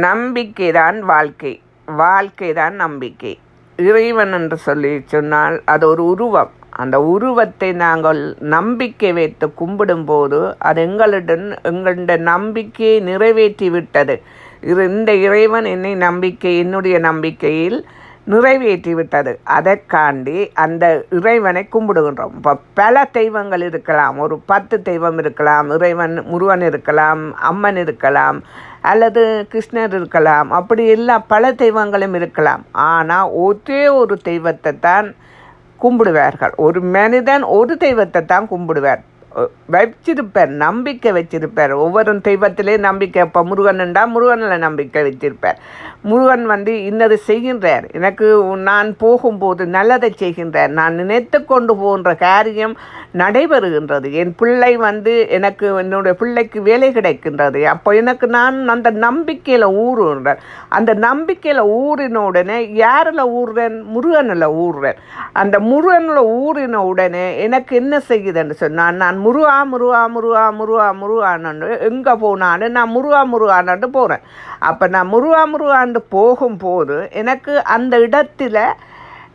நம்பிக்கை தான் வாழ்க்கை, வாழ்க்கை தான் நம்பிக்கை. இறைவன் என்று சொல்லி சொன்னால் அது ஒரு உருவம். அந்த உருவத்தை நாங்கள் நம்பிக்கை வைத்து கும்பிடும்போது அது எங்களுடைய நம்பிக்கையை நிறைவேற்றி விட்டது. இந்த இறைவன் என்னுடைய நம்பிக்கையில் நிறைவேற்றி விட்டது. அதற்காண்டி அந்த இறைவனை கும்பிடுகின்றோம். இப்போ பல தெய்வங்கள் இருக்கலாம், ஒரு 10 தெய்வம் இருக்கலாம், இறைவன் முருகன் இருக்கலாம், அம்மன் இருக்கலாம், அல்லது கிருஷ்ணர் இருக்கலாம், அப்படி எல்லாம் பல தெய்வங்களும் இருக்கலாம். ஆனால் ஒரே ஒரு தெய்வத்தை தான் கும்பிடுவார்கள். ஒரு மனிதன் ஒரு தெய்வத்தை தான் கும்பிடுவார், வச்சிருப்பார், நம்பிக்கை வச்சிருப்பார். ஒவ்வொரு தெய்வத்திலே நம்பிக்கை. இப்போ முருகன்ண்டா முருகனில் நம்பிக்கை வச்சிருப்பார். முருகன் இன்னது செய்கின்றார், எனக்கு நான் போகும்போது நல்லதை செய்கின்றார், நான் நினைத்து கொண்டு போகின்ற காரியம் நடைபெறுகின்றது, என் பிள்ளை எனக்கு என்னுடைய பிள்ளைக்கு வேலை கிடைக்கின்றது. அப்போ நான் அந்த நம்பிக்கையில் ஊறுகின்றேன். அந்த நம்பிக்கையில் ஊறின உடனே யாரில் ஊறுறேன்? முருகனில் ஊறுறேன். அந்த முருகனில் ஊறின உடனே எனக்கு என்ன செய்யுதுன்னு சொன்னால், நான் முருகா முருகா முருகா முருகா முருகான்னு எங்கே போனாலும் நான் முருகா முருகான்னு போகிறேன். அப்போ நான் முருகா முருகான்னு போகும்போது எனக்கு அந்த இடத்துல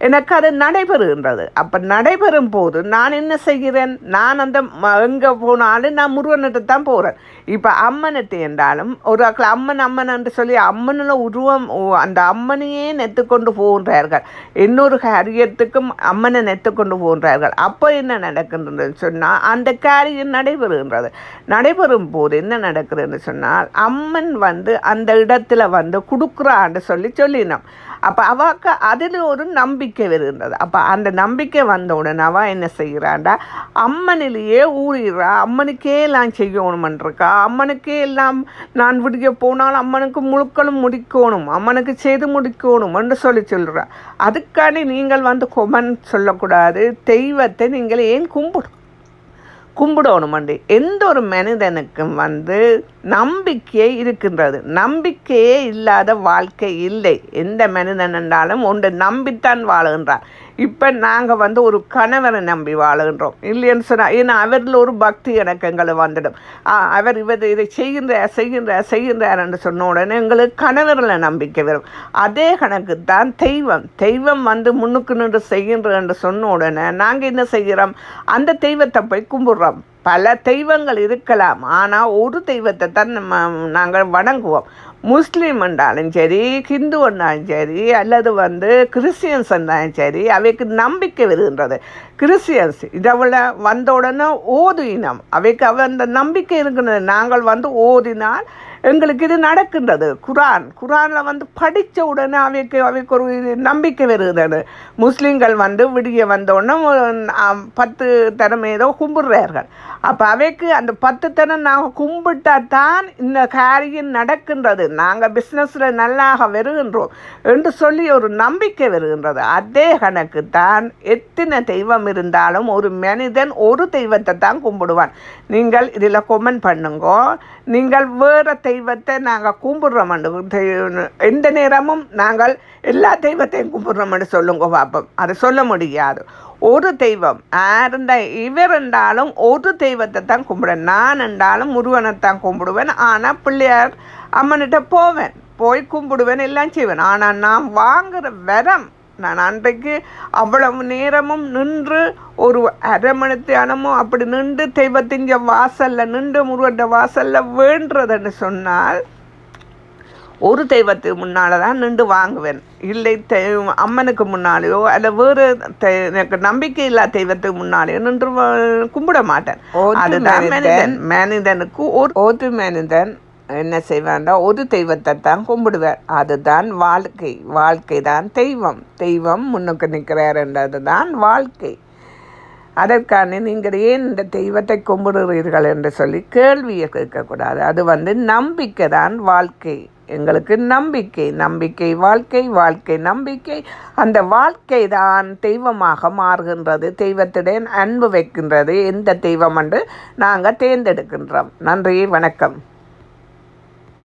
எனக்கு அது நடைபெறுகின்றது. அப்போ நடைபெறும் போது நான் என்ன செய்கிறேன்? நான் அந்த எங்கே போனாலும் நான் முருகன்கிட்ட தான் போகிறேன். இப்போ அம்மனிட்டு என்றாலும் ஒரு அம்மன் என்று சொல்லி அம்மனில் உருவம், அந்த அம்மனையே நெத்துக்கொண்டு போகின்றார்கள். இன்னொரு காரியத்துக்கும் அம்மனை நெத்துக்கொண்டு போகின்றார்கள். அப்போ என்ன நடக்கின்றதுன்னு சொன்னால், அந்த காரியம் நடைபெறுகின்றது. நடைபெறும் போது என்ன நடக்குதுன்னு சொன்னால், அம்மன் அந்த இடத்துல கொடுக்குறான்னு சொல்லினோம். அப்போ அவாக்கு அதில் ஒரு நம்பிக்கை வருகின்றது. அப்போ அந்த நம்பிக்கை வந்த உடனே அவள் என்ன செய்கிறாண்டா, அம்மனிலேயே ஊறிடுறா. அம்மனுக்கே எல்லாம் செய்யணுமன்றிருக்கா. அம்மனுக்கே எல்லாம் நான் விடிய போனால் அம்மனுக்கு முழுக்களும் முடிக்கணும், அம்மனுக்கு செய்து முடிக்கணும் என்று சொல்கிறா. அதுக்காண்டி நீங்கள் கொமெண்ட் சொல்லக்கூடாது. தெய்வத்தை நீங்கள் ஏன் கும்பிடணுமண்டி. எந்த ஒரு மனிதனுக்கும் நம்பிக்கையே இருக்கின்றது. நம்பிக்கையே இல்லாத வாழ்க்கை இல்லை. எந்த மனிதன் என்றாலும் ஒன்று நம்பித்தான் வாழுகின்றான். இப்போ நாங்கள் ஒரு கணவரை நம்பி வாழுகின்றோம் இல்லைன்னு சொன்னால், ஏன்னா அவரில் ஒரு பக்தி எங்களை வந்துடும். அவர் இதை செய்கின்றார் என்று சொன்ன உடனே எங்களுக்கு கணவரில் நம்பிக்கை வரும். அதே கணக்கு தான் தெய்வம் முன்னுக்கு நின்று செய்கின்ற என்று சொன்ன உடனே நாங்கள் என்ன செய்கிறோம்? அந்த தெய்வத்தை போய் கும்பிட்றோம். பல தெய்வங்கள் இருக்கலாம், ஆனால் ஒரு தெய்வத்தை தான் நாங்கள் வணங்குவோம். முஸ்லீம் என்றாலும் சரி, ஹிந்து என்றாலும் சரி, அல்லது கிறிஸ்டியன்ஸ் என்றாலும் சரி, அவைக்கு நம்பிக்கை வருகின்றது. கிறிஸ்டியன்ஸ் இதில் வந்த உடனே ஓதினம், அவைக்கு அந்த நம்பிக்கை இருக்கின்றது. நாங்கள் ஓதினால் எங்களுக்கு இது நடக்கின்றது. குரானில் படித்த உடனே அவைக்கு ஒரு நம்பிக்கை வருகிறது. முஸ்லீம்கள் விடிய வந்தோடனே 10 தரம் ஏதோ கும்பிடுறார்கள். அப்போ அவைக்கு அந்த 10 தரம் நாங்கள் கும்பிட்டா தான் இந்த காரியம் நடக்கின்றது, நாங்கள் பிஸ்னஸில் நல்லாக வருகின்றோம் என்று சொல்லி ஒரு நம்பிக்கை வருகின்றது. அதே கணக்கு தான் எத்தனை தெய்வம் இருந்தாலும் ஒரு மனிதன் ஒரு தெய்வத்தை தான் கும்பிடுவான். நீங்கள் இதில் கொமெண்ட் பண்ணுங்க, நீங்கள் வேறு தெய்வத்தை நாங்கள் கும்பிடுறோம், எந்த நேரமும் நாங்கள் எல்லா தெய்வத்தையும் கும்பிடுறோம்னு சொல்லுங்க பார்ப்போம். அதை சொல்ல முடியாது. ஒரு தெய்வம் இவர் என்றாலும் ஒரு தெய்வத்தை தான் கும்பிடுவேன். நான் என்றாலும் முருகனைத்தான் கும்பிடுவேன். ஆனால் பிள்ளையார் அம்மன்கிட்ட போய் கும்பிடுவேன், எல்லாம் செய்வேன். ஆனால் நான் வாங்குகிற வரம், நான் அன்றைக்கு அவ்வளவு நேரமும் நின்று ஒரு அரை மணி தியானமும் அப்படி நின்று தெய்வத்தின் வாசலில் நின்று முருகன் வாசலில் வேண்டுறதுன்னு சொன்னால் ஒரு தெய்வத்துக்கு முன்னால் தான் நின்று வாங்குவேன். இல்லை அம்மனுக்கு முன்னாலேயோ அல்ல வேறு எனக்கு நம்பிக்கை இல்லாத தெய்வத்துக்கு முன்னாலேயோ நின்று கும்பிட மாட்டேன். அதுதான் மனிதனுக்கு ஒரு மனிதன் என்ன செய்வான்டா, ஒரு தெய்வத்தை தான் கும்பிடுவார். அதுதான் வாழ்க்கை தான் தெய்வம் முன்னுக்கு நிற்கிறார் என்றது தான் வாழ்க்கை. அதற்கான நீங்கள் ஏன் இந்த தெய்வத்தை கும்பிடுகிறீர்கள் என்று சொல்லி கேள்வியை கேட்கக்கூடாது. அது நம்பிக்கை தான் வாழ்க்கை. எங்களுக்கு நம்பிக்கை வாழ்க்கை நம்பிக்கை. அந்த வாழ்க்கை தான் தெய்வமாக மாறுகின்றது, தெய்வத்துடன் அன்பு வைக்கின்றது. எந்த தெய்வம் என்று நாங்கள் தேர்ந்தெடுக்கின்றோம். நன்றி, வணக்கம்.